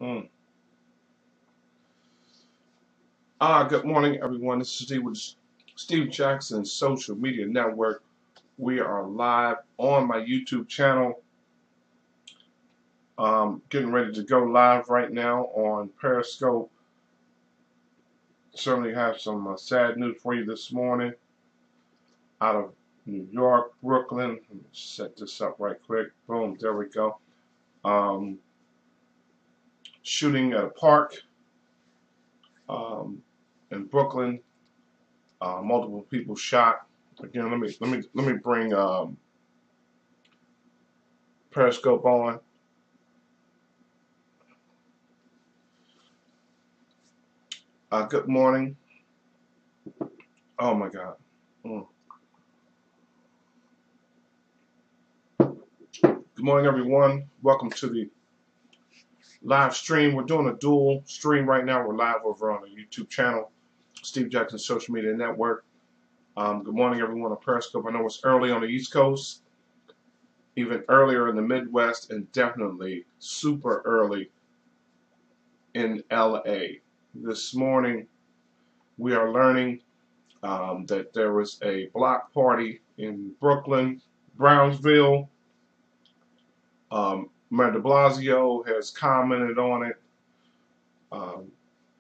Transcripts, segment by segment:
Mm. Good morning, everyone. This is Steve with Steve Jackson Social Media Network. We are live on my YouTube channel. Getting ready to go live right now on Periscope. Certainly have some sad news for you this morning out of New York, Brooklyn. Let me set this up right quick. Boom, there we go. Shooting at a park um, in Brooklyn. Multiple people shot. Again, let me bring Periscope on. Good morning. Oh my God. Mm. Good morning, everyone. Welcome to the live stream. We're doing a dual stream right now. We're live over on the YouTube channel, Steve Jackson Social Media Network. Good morning, everyone on Periscope. I know it's early on the East Coast, even earlier in the Midwest, and definitely super early in LA. This morning, we are learning that there was a block party in Brooklyn, Brownsville. Mayor de Blasio has commented on it. Um,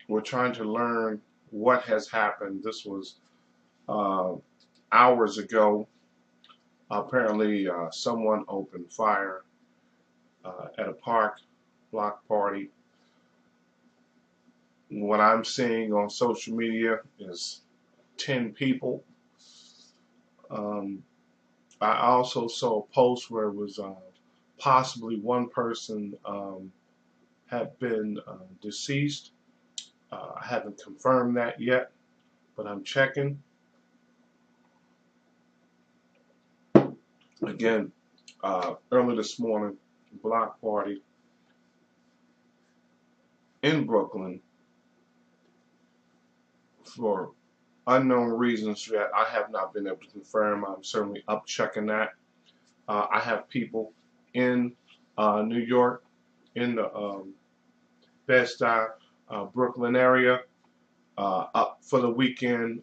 we're trying to learn what has happened. This was uh, hours ago. Apparently, someone opened fire at a park block party. What I'm seeing on social media is 10 people. Um, I also saw a post where it was possibly one person had been deceased. I haven't confirmed that yet, but I'm checking. Again, early this morning, block party in Brooklyn for unknown reasons that I have not been able to confirm. I'm certainly up checking that. I have people in New York, in the Bed-Stuy, Brooklyn area, up for the weekend,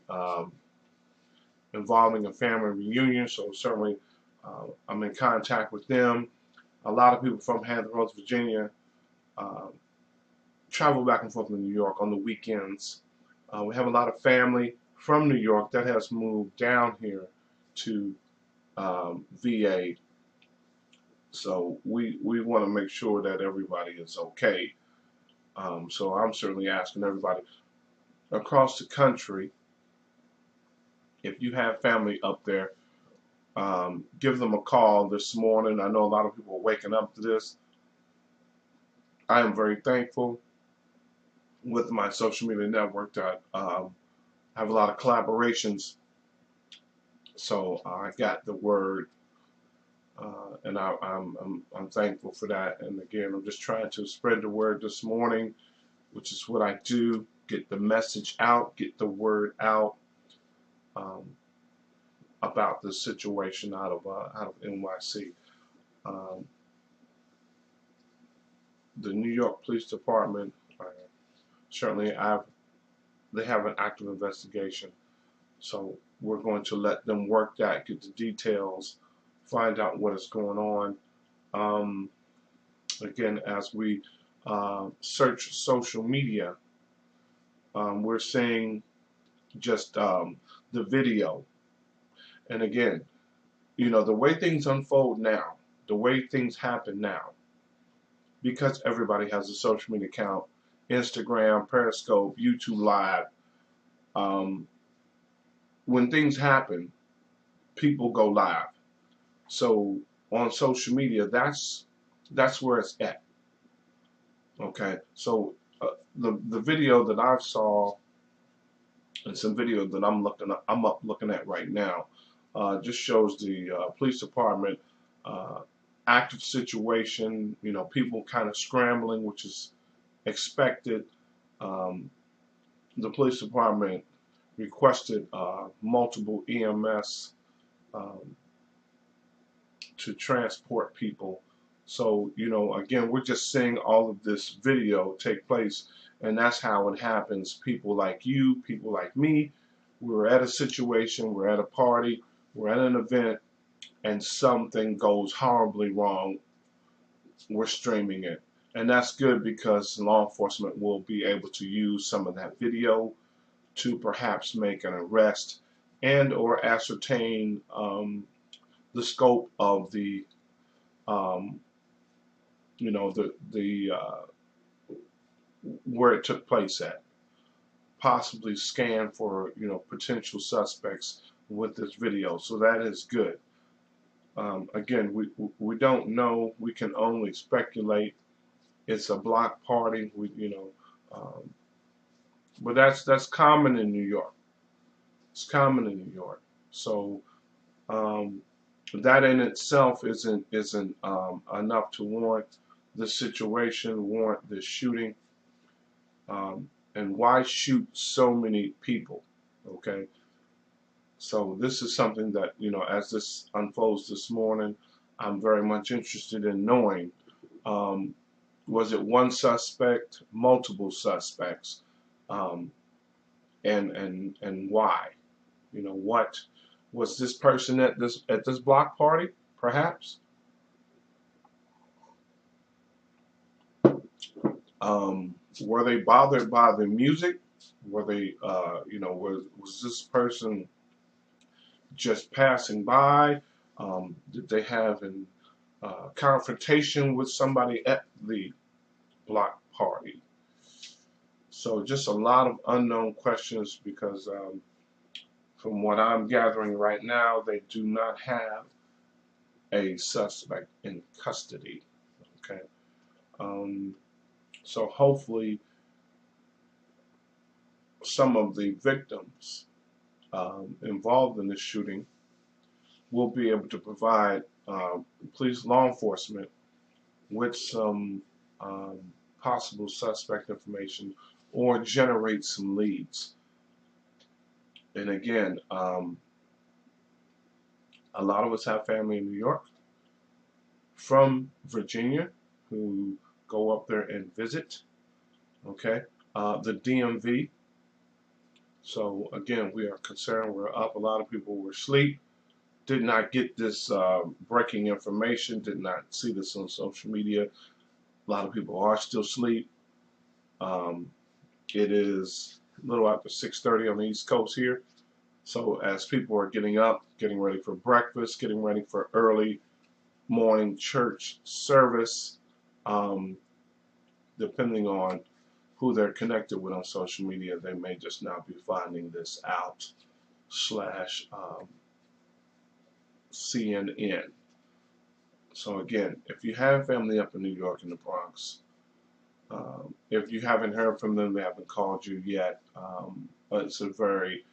involving a family reunion. So certainly, I'm in contact with them. A lot of people from Hampton Roads, Virginia, uh, travel back and forth to New York on the weekends. We have a lot of family from New York that has moved down here to VA. So we want to make sure that everybody is okay. So I'm certainly asking everybody across the country, if you have family up there, give them a call this morning. I know a lot of people are waking up to this. I am very thankful with my social media network that have a lot of collaborations. So I got the word, and I'm thankful for that. And again, I'm just trying to spread the word this morning, which is what I do: get the message out, get the word out um, about this situation out of NYC. Um, the New York Police Department certainly they have an active investigation. So we're going to let them work that, get the details, find out what is going on. Um, Again, as we search social media, we're seeing just the video. And again, the way things unfold now, the way things happen now, because everybody has a social media account, Instagram, Periscope, YouTube Live, um, when things happen, people go live. So on social media, that's where it's at. Okay, so the video that I saw and some video that I'm up looking at right now, just shows the police department active situation. People kind of scrambling, which is expected. Um, the police department requested multiple EMS um, to transport people So, again, we're just seeing all of this video take place, and that's how it happens. People like you, people like me, we're at a situation, we're at a party, we're at an event, and something goes horribly wrong. We're streaming it. And that's good because law enforcement will be able to use some of that video to perhaps make an arrest and or ascertain the scope of the um, where it took place at. Possibly scan for potential suspects with this video. So that is good. Again, we don't know. We can only speculate. It's a block party. But that's common in New York. It's common in New York. So that in itself isn't enough to warrant this situation, warrant this shooting. And why shoot so many people? Okay. So this is something that, as this unfolds this morning, I'm very much interested in knowing, was it one suspect, multiple suspects, and why? What was this person at this block party? Perhaps. Were they bothered by the music? Were they, was this person just passing by? Did they have a confrontation with somebody at the block party? So just a lot of unknown questions because from what I'm gathering right now, they do not have a suspect in custody. Okay. So hopefully some of the victims involved in this shooting will be able to provide police, law enforcement with some possible suspect information or generate some leads. And again, a lot of us have family in New York, from Virginia, who go up there and visit. Okay, the DMV. So again, we are concerned. We're up. A lot of people were asleep. Did not get this breaking information. Did not see this on social media. A lot of people are still asleep. It is a little after 6:30 on the East Coast here. So as people are getting up, getting ready for breakfast, getting ready for early morning church service, depending on who they're connected with on social media, they may just now be finding this out / CNN. So again, if you have family up in New York in the Bronx, if you haven't heard from them, they haven't called you yet. It's a very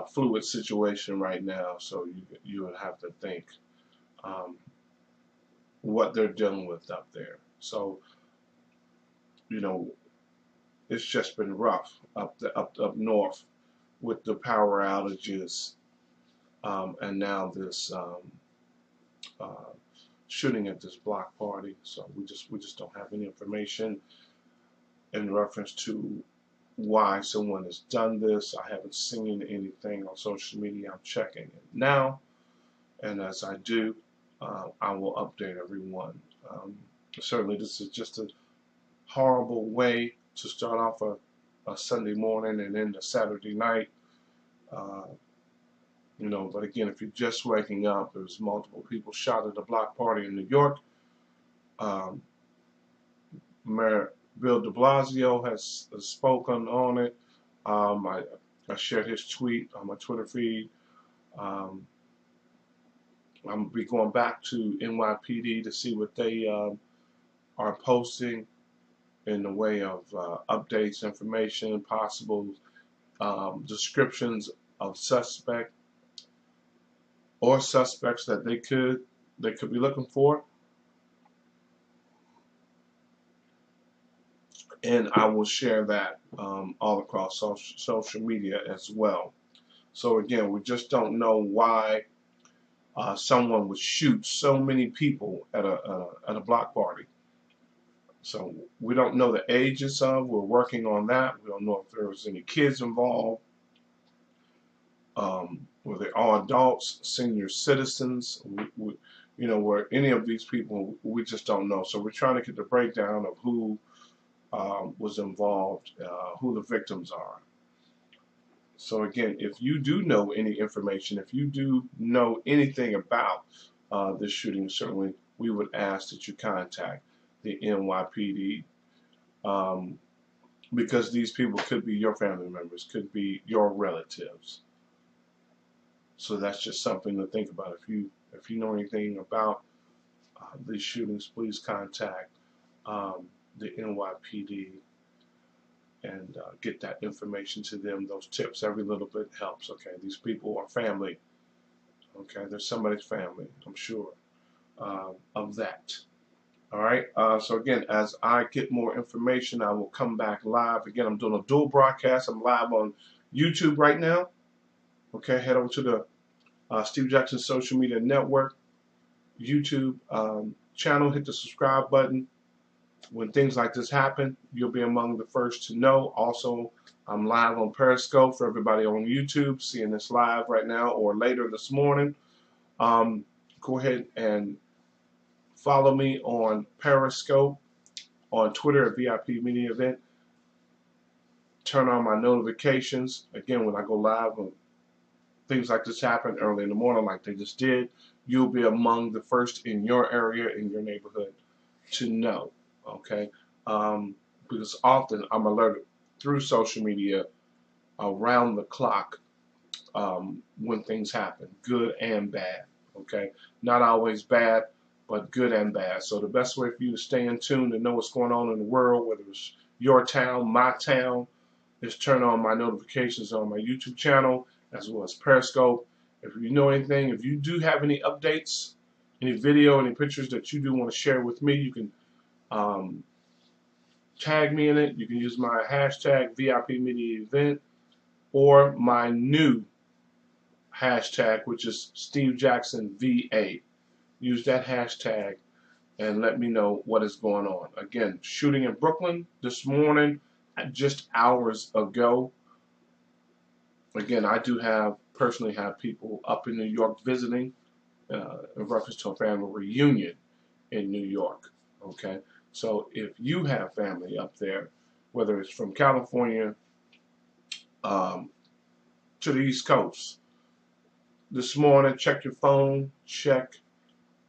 fluid situation right now, so you would have to think what they're dealing with up there. So it's just been rough up north with the power outages, and now this shooting at this block party. So we just don't have any information in reference to why someone has done this. I haven't seen anything on social media. I'm checking it now, and as I do, I will update everyone. Certainly, this is just a horrible way to start off a Sunday morning and then a Saturday night. But again, if you're just waking up, there's multiple people shot at a block party in New York. Mayor Bill de Blasio has spoken on it. I shared his tweet on my Twitter feed. I'm going to be going back to NYPD to see what they are posting in the way of updates, information, possible descriptions of suspect or suspects that they could be looking for. And I will share that all across social media as well. So again, we just don't know why someone would shoot so many people at a block party. So we don't know the ages of. We're working on that. We don't know if there was any kids involved. Were they all adults, senior citizens? Were any of these people? We just don't know. So we're trying to get the breakdown of who was involved, who the victims are. So again, if you do know any information, if you do know anything about this shooting, certainly we would ask that you contact the NYPD, because these people could be your family members, could be your relatives. So that's just something to think about. If you know anything about these shootings, please contact the NYPD and get that information to them. Those tips, every little bit helps. Okay, these people are family. Okay, they're somebody's family, I'm sure of that. All right. So again, as I get more information, I will come back live. Again, I'm doing a dual broadcast. I'm live on YouTube right now. Okay, head over to the Steve Jackson Social Media Network YouTube channel. Hit the subscribe button. When things like this happen, you'll be among the first to know. Also, I'm live on Periscope for everybody on YouTube seeing this live right now or later this morning. Go ahead and follow me on Periscope, on Twitter at VIP Media Event. Turn on my notifications. Again, when I go live, when things like this happen early in the morning like they just did, you'll be among the first in your area, in your neighborhood, to know. Okay? Because often I'm alerted through social media around the clock when things happen, good and bad. Okay? Not always bad, but good and bad. So the best way for you to stay in tune and know what's going on in the world, whether it's your town, my town, is turn on my notifications on my YouTube channel as well as Periscope. If you know anything, if you do have any updates, any video, any pictures that you do want to share with me, you can tag me in it. You can use my hashtag VIP Media Event or my new hashtag, which is Steve Jackson VA. Use that hashtag and let me know what is going on. Again, shooting in Brooklyn this morning, just hours ago. Again, I do personally have people up in New York visiting in reference to a family reunion in New York. Okay, so if you have family up there, whether it's from California to the East Coast, this morning, check your phone, check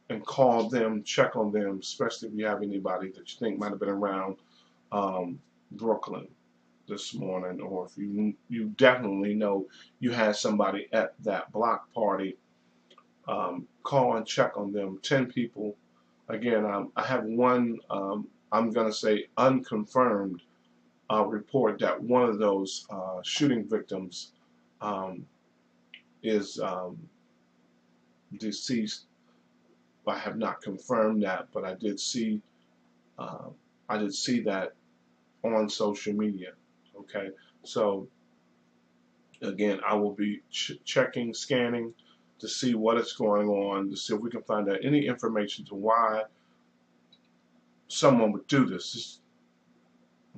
and call them, check on them, especially if you have anybody that you think might have been around Brooklyn this morning, or if you definitely know you had somebody at that block party, call and check on them. 10 people. Again, I have one, I'm going to say unconfirmed report that one of those shooting victims is deceased. I have not confirmed that, but I did see that on social media. Okay, so again, I will be checking, scanning to see what is going on, to see if we can find out any information to why someone would do this. It's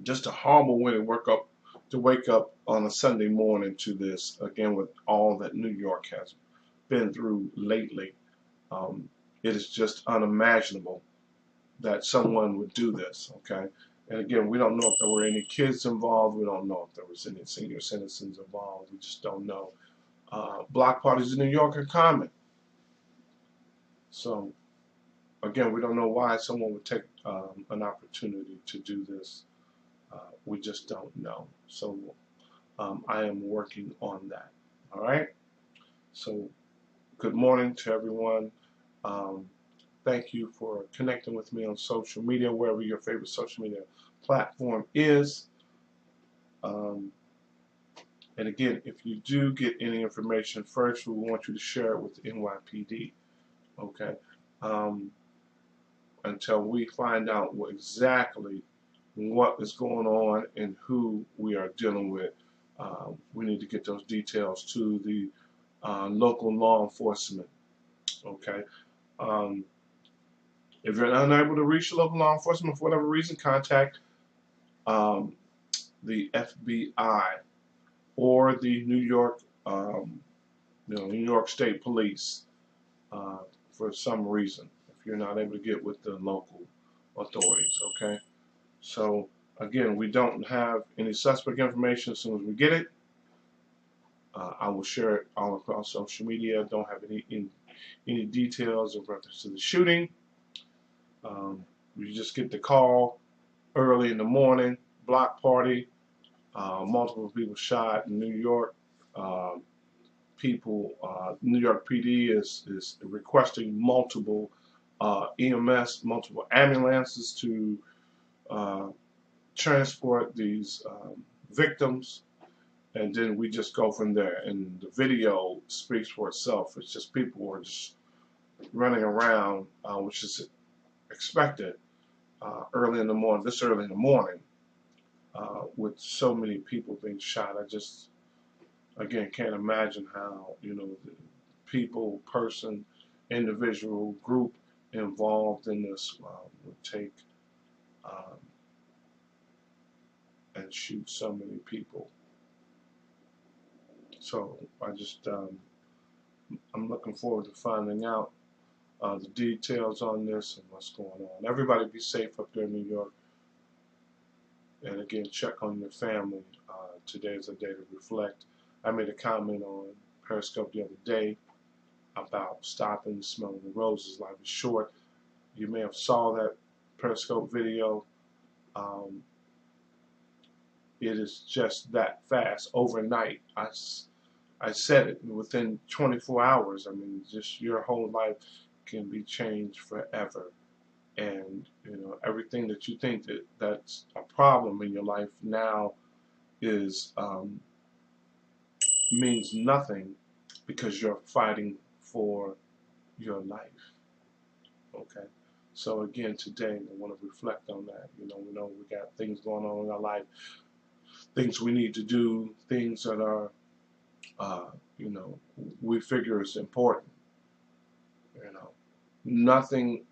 just a horrible way to wake up on a Sunday morning to this. Again, with all that New York has been through lately, it is just unimaginable that someone would do this. Okay. And again, we don't know if there were any kids involved. We don't know if there was any senior citizens involved. We just don't know. Block parties in New York are common. So, again, we don't know why someone would take an opportunity to do this. We just don't know. So, I am working on that. All right? So, good morning to everyone. Thank you for connecting with me on social media, wherever your favorite social media platform is. And again, if you do get any information, first we want you to share it with the NYPD, okay? Until we find out exactly what is going on and who we are dealing with, we need to get those details to the local law enforcement Okay. Um, if you're unable to reach your local law enforcement for whatever reason, contact um, the FBI or the New York State Police uh, for some reason. If you're not able to get with the local authorities, okay. So again, we don't have any suspect information. As soon as we get it, I will share it all across social media. Don't have any details in reference to the shooting. You just get the call early in the morning, block party, multiple people shot in New York. New York PD is requesting multiple EMS, multiple ambulances to uh, transport these victims, and then we just go from there. And the video speaks for itself. It's just people who are just running around, which is expected early in the morning, this early in the morning, with so many people being shot. I just, again, can't imagine how, the people, person, individual, group involved in this would take and shoot so many people. So I'm looking forward to finding out the details on this and what's going on. Everybody be safe up there in New York. And again, check on your family. Today is a day to reflect. I made a comment on Periscope the other day about stopping and smelling the roses. Life is short. You may have saw that Periscope video. It is just that fast. Overnight, I said it, within 24 hours. I mean, just your whole life can be changed forever. And everything that you think that's a problem in your life now is means nothing, because you're fighting for your life. Okay. So again, today I want to reflect on that. We know we got things going on in our life, things we need to do, things that are we figure is important. Nothing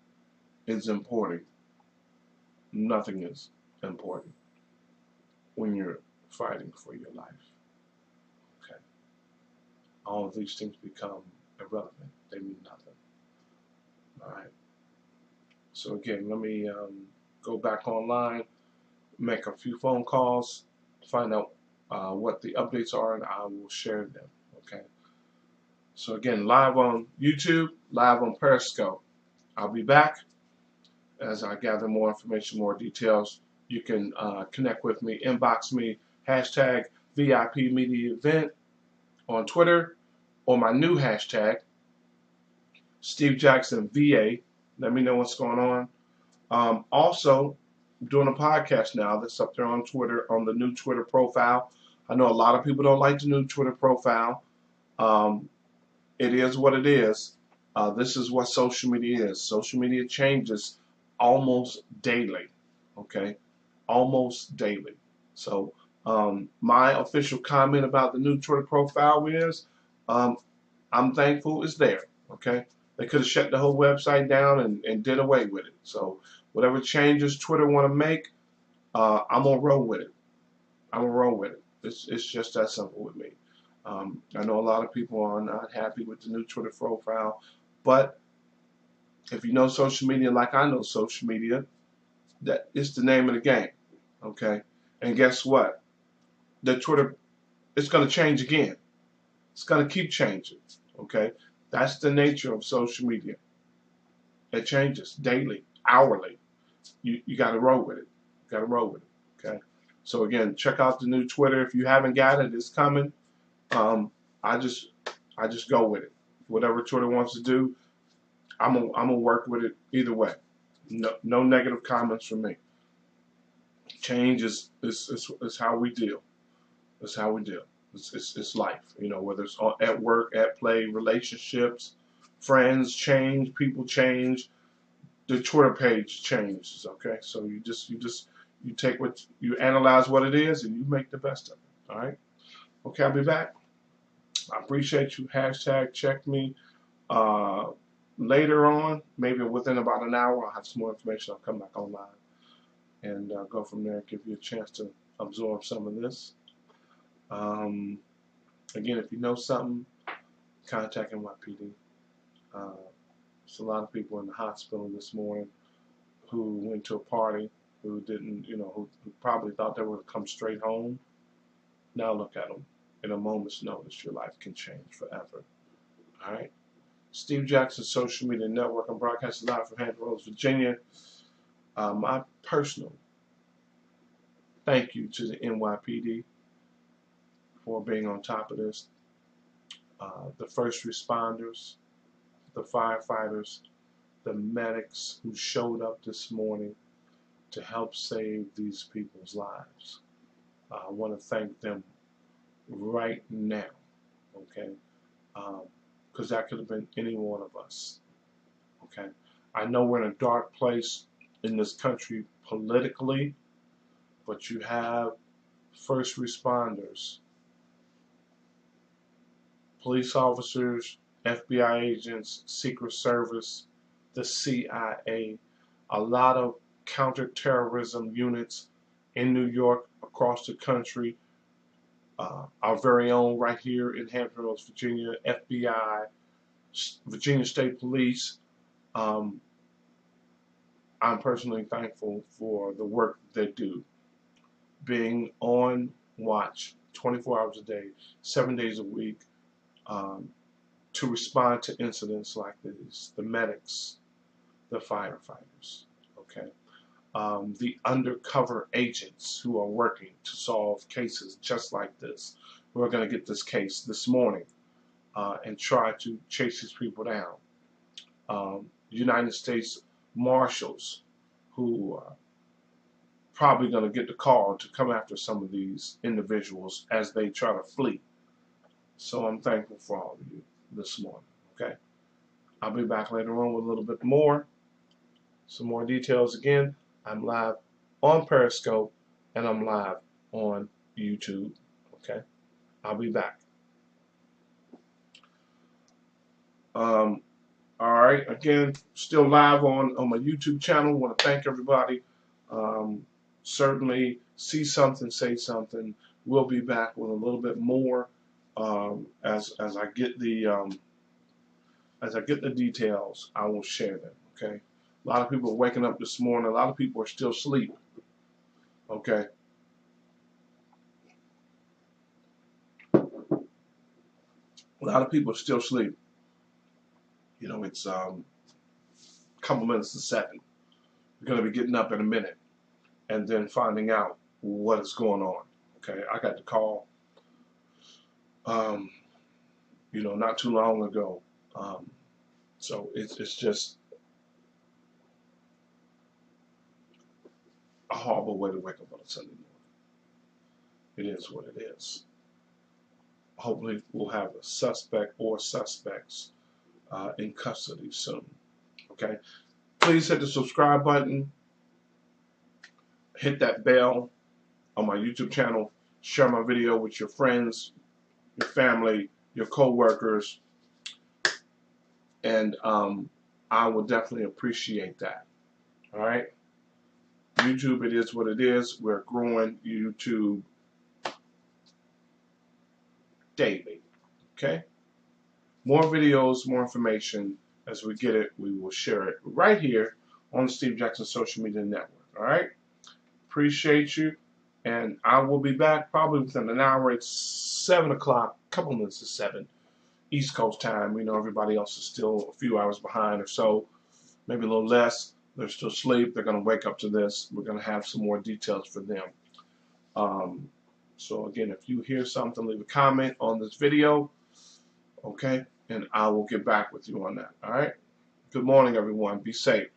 is important. Nothing is important when you're fighting for your life. Okay. All of these things become irrelevant. They mean nothing. All right. So again, let me go back online, make a few phone calls, find out what the updates are, and I will share them. Okay. So again, live on YouTube, live on Periscope. I'll be back as I gather more information, more details. You can connect with me, inbox me, hashtag VIP Media Event on Twitter, or my new hashtag, Steve Jackson VA. Let me know what's going on. Also, I'm doing a podcast now that's up there on Twitter, on the new Twitter profile. I know a lot of people don't like the new Twitter profile. It is what it is. This is what social media is. Social media changes almost daily. Okay, almost daily. So my official comment about the new Twitter profile is, I'm thankful it's there. Okay, they could have shut the whole website down and did away with it. So whatever changes Twitter want to make, I'm gonna roll with it. I'm gonna roll with it. It's just that simple with me. I know a lot of people are not happy with the new Twitter profile, but if you know social media like I know social media, that is the name of the game. Okay, and guess what? The Twitter, it's going to change again. It's going to keep changing. Okay, that's the nature of social media. It changes daily, hourly. You got to roll with it. You got to roll with it. Okay. So again, check out the new Twitter. If you haven't got it, it's coming. I just go with it. Whatever Twitter wants to do, I'm gonna work with it either way. No negative comments from me. Change is how we deal. It's how we deal. It's life. Whether it's at work, at play, relationships, friends change, people change. The Twitter page changes. Okay, so you take you analyze what it is and you make the best of it. All right. Okay, I'll be back. I appreciate you. Hashtag check me. later on, maybe within about an hour, I'll have some more information. I'll come back online and go from there, give you a chance to absorb some of this. Again, if you know something, contact NYPD. There's a lot of people in the hospital this morning who went to a party, who didn't, who probably thought they were going to come straight home. Now look at them. In a moment's notice, your life can change forever. All right? Steve Jackson Social Media Network. I'm broadcasting live from Hampton Roads, Virginia. My personal thank you to the NYPD for being on top of this. The first responders, the firefighters, the medics who showed up this morning to help save these people's lives. I want to thank them right now, okay? Because that could have been any one of us, okay? I know we're in a dark place in this country politically, but you have first responders, police officers, FBI agents, Secret Service, the CIA, a lot of counterterrorism units in New York, across the country, our very own right here in Hampton Roads, Virginia, FBI, Virginia State Police. I'm personally thankful for the work they do, being on watch 24 hours a day, 7 days a week, to respond to incidents like these. The medics, the firefighters, okay? The undercover agents who are working to solve cases just like this. We're going to get this case this morning and try to chase these people down. United States Marshals who are probably going to get the call to come after some of these individuals as they try to flee. So I'm thankful for all of you this morning, okay? I'll be back later on with a little bit more, some more details. Again, I'm live on Periscope and I'm live on YouTube, okay? I'll be back. All right, again, still live on my YouTube channel. I want to thank everybody. Certainly, see something, say something. We'll be back with a little bit more as I get the details. I will share them. Okay. A lot of people are waking up this morning. A lot of people are still asleep. Okay. A lot of people are still asleep. It's a couple minutes to 7. We're going to be getting up in a minute and then finding out what is going on. Okay, I got the call, not too long ago. So it's just a horrible way to wake up on a Sunday morning. It is what it is. Hopefully we'll have a suspect or suspects in custody soon. Okay, please hit the subscribe button, hit that bell on my YouTube channel, share my video with your friends, your family, your co-workers, and I will definitely appreciate that. All right, YouTube, it is what it is. We're growing YouTube daily. Okay, more videos, more information. As we get it, we will share it right here on the Steve Jackson Social Media Network. All right, appreciate you, and I will be back probably within an hour. It's 7 o'clock, a couple minutes to 7 East Coast time. We know everybody else is still a few hours behind or so, maybe a little less. They're still asleep. They're going to wake up to this. We're going to have some more details for them. So again, if you hear something, leave a comment on this video, okay? And I will get back with you on that, all right? Good morning, everyone. Be safe.